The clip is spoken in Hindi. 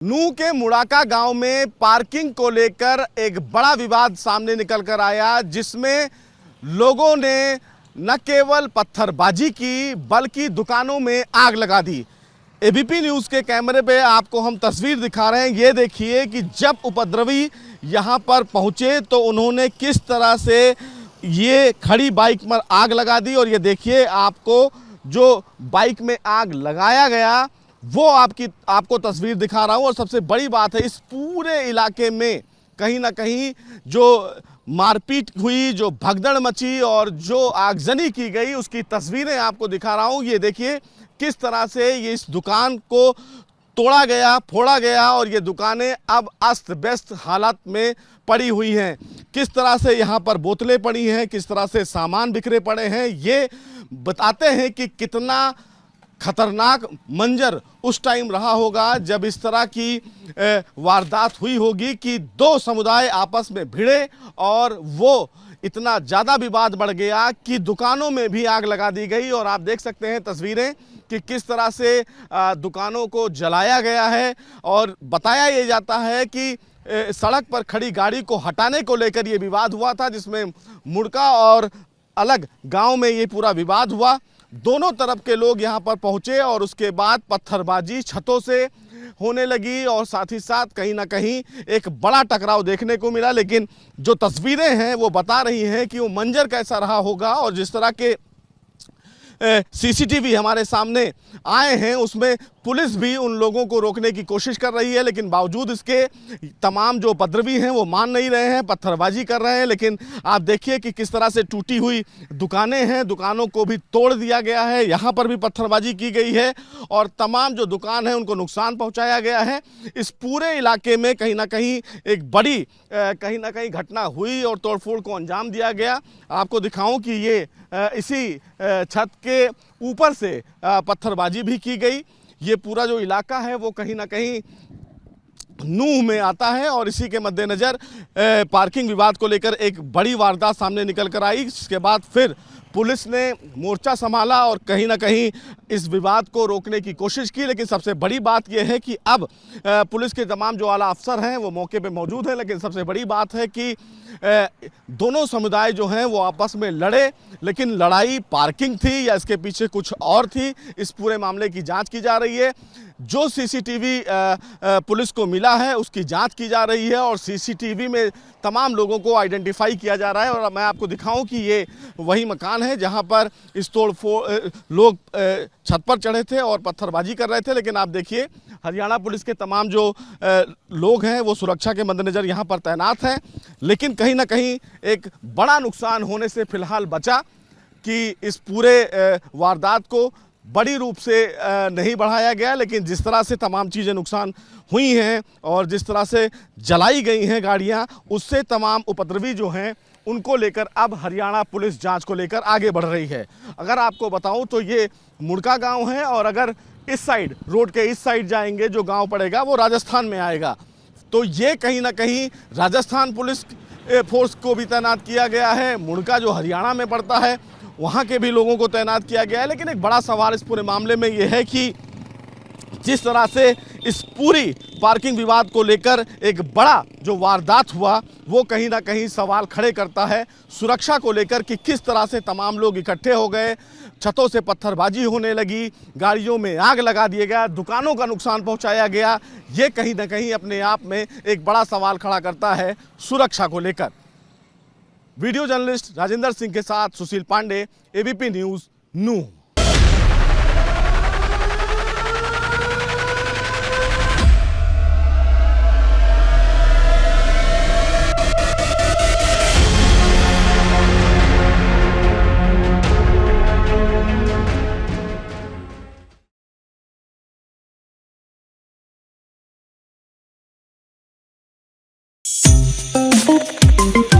नूह के मुड़ाका गांव में पार्किंग को लेकर एक बड़ा विवाद सामने निकल कर आया, जिसमें लोगों ने न केवल पत्थरबाजी की बल्कि दुकानों में आग लगा दी। एबीपी न्यूज़ के कैमरे पे आपको हम तस्वीर दिखा रहे हैं। ये देखिए कि जब उपद्रवी यहां पर पहुंचे तो उन्होंने किस तरह से ये खड़ी बाइक पर आग लगा दी। और ये देखिए आपको जो बाइक में आग लगाया गया वो आपको तस्वीर दिखा रहा हूं। और सबसे बड़ी बात है, इस पूरे इलाके में कहीं ना कहीं जो मारपीट हुई, जो भगदड़ मची और जो आगजनी की गई, उसकी तस्वीरें आपको दिखा रहा हूं। ये देखिए किस तरह से ये इस दुकान को तोड़ा गया, फोड़ा गया और ये दुकानें अब अस्त व्यस्त हालत में पड़ी हुई हैं। किस तरह से यहाँ पर बोतलें पड़ी हैं, किस तरह से सामान बिखरे पड़े हैं, ये बताते हैं कि कितना खतरनाक मंजर उस टाइम रहा होगा जब इस तरह की वारदात हुई होगी कि दो समुदाय आपस में भिड़े और वो इतना ज़्यादा विवाद बढ़ गया कि दुकानों में भी आग लगा दी गई। और आप देख सकते हैं तस्वीरें कि किस तरह से दुकानों को जलाया गया है। और बताया ये जाता है कि सड़क पर खड़ी गाड़ी को हटाने को लेकर ये विवाद हुआ था, जिसमें मुड़का और अलग गांव में ये पूरा विवाद हुआ। दोनों तरफ के लोग यहां पर पहुंचे और उसके बाद पत्थरबाजी छतों से होने लगी और साथ ही साथ कहीं ना कहीं एक बड़ा टकराव देखने को मिला। लेकिन जो तस्वीरें हैं वो बता रही हैं कि वो मंजर कैसा रहा होगा। और जिस तरह के सीसीटीवी हमारे सामने आए हैं उसमें पुलिस भी उन लोगों को रोकने की कोशिश कर रही है, लेकिन बावजूद इसके तमाम जो उपद्रवी हैं वो मान नहीं रहे हैं, पत्थरबाजी कर रहे हैं। लेकिन आप देखिए कि किस तरह से टूटी हुई दुकानें हैं, दुकानों को भी तोड़ दिया गया है, यहाँ पर भी पत्थरबाजी की गई है और तमाम जो दुकान है उनको नुकसान पहुँचाया गया है। इस पूरे इलाके में कहीं ना कहीं एक बड़ी कहीं ना कहीं घटना हुई और तोड़फोड़ को अंजाम दिया गया। आपको दिखाऊं कि ये इसी छत के ऊपर से पत्थरबाजी भी की गई। ये पूरा जो इलाका है वो कहीं ना कहीं नूह में आता है और इसी के मद्देनज़र पार्किंग विवाद को लेकर एक बड़ी वारदात सामने निकल कर आई। जिसके बाद फिर पुलिस ने मोर्चा संभाला और कहीं ना कहीं इस विवाद को रोकने की कोशिश की। लेकिन सबसे बड़ी बात यह है कि अब पुलिस के तमाम जो आला अफसर हैं वो मौके पे मौजूद हैं। लेकिन सबसे बड़ी बात है कि दोनों समुदाय जो हैं वो आपस में लड़े, लेकिन लड़ाई पार्किंग थी या इसके पीछे कुछ और थी, इस पूरे मामले की जांच की जा रही है। जो सीसीटीवी पुलिस को मिला है उसकी जांच की जा रही है और सीसीटीवी में तमाम लोगों को आइडेंटिफाई किया जा रहा है। और मैं आपको दिखाऊं कि ये वही मकान है जहां पर इस तोड़फोड़ लोग छत पर चढ़े थे और पत्थरबाजी कर रहे थे। लेकिन आप देखिए हरियाणा पुलिस के तमाम जो लोग हैं वो सुरक्षा के मद्देनज़र यहाँ पर तैनात हैं। लेकिन कहीं ना कहीं एक बड़ा नुकसान होने से फिलहाल बचा कि इस पूरे वारदात को बड़ी रूप से नहीं बढ़ाया गया। लेकिन जिस तरह से तमाम चीज़ें नुकसान हुई हैं और जिस तरह से जलाई गई हैं गाड़ियां, उससे तमाम उपद्रवी जो हैं उनको लेकर अब हरियाणा पुलिस जांच को लेकर आगे बढ़ रही है। अगर आपको बताऊं तो ये मुड़का गांव है और अगर इस साइड रोड के इस साइड जाएंगे जो गांव पड़ेगा वो राजस्थान में आएगा। तो ये कहीं ना कहीं राजस्थान पुलिस फोर्स को भी तैनात किया गया है। मुड़का जो हरियाणा में पड़ता है वहाँ के भी लोगों को तैनात किया गया है। लेकिन एक बड़ा सवाल इस पूरे मामले में ये है कि जिस तरह से इस पूरी पार्किंग विवाद को लेकर एक बड़ा जो वारदात हुआ वो कहीं ना कहीं सवाल खड़े करता है सुरक्षा को लेकर कि किस तरह से तमाम लोग इकट्ठे हो गए, छतों से पत्थरबाजी होने लगी, गाड़ियों में आग लगा दिया गया, दुकानों का नुकसान पहुंचाया गया। ये कहीं ना कहीं अपने आप में एक बड़ा सवाल खड़ा करता है सुरक्षा को लेकर। वीडियो जर्नलिस्ट राजेंद्र सिंह के साथ Sushil Pandey, ABP news, Nuh. Thank you.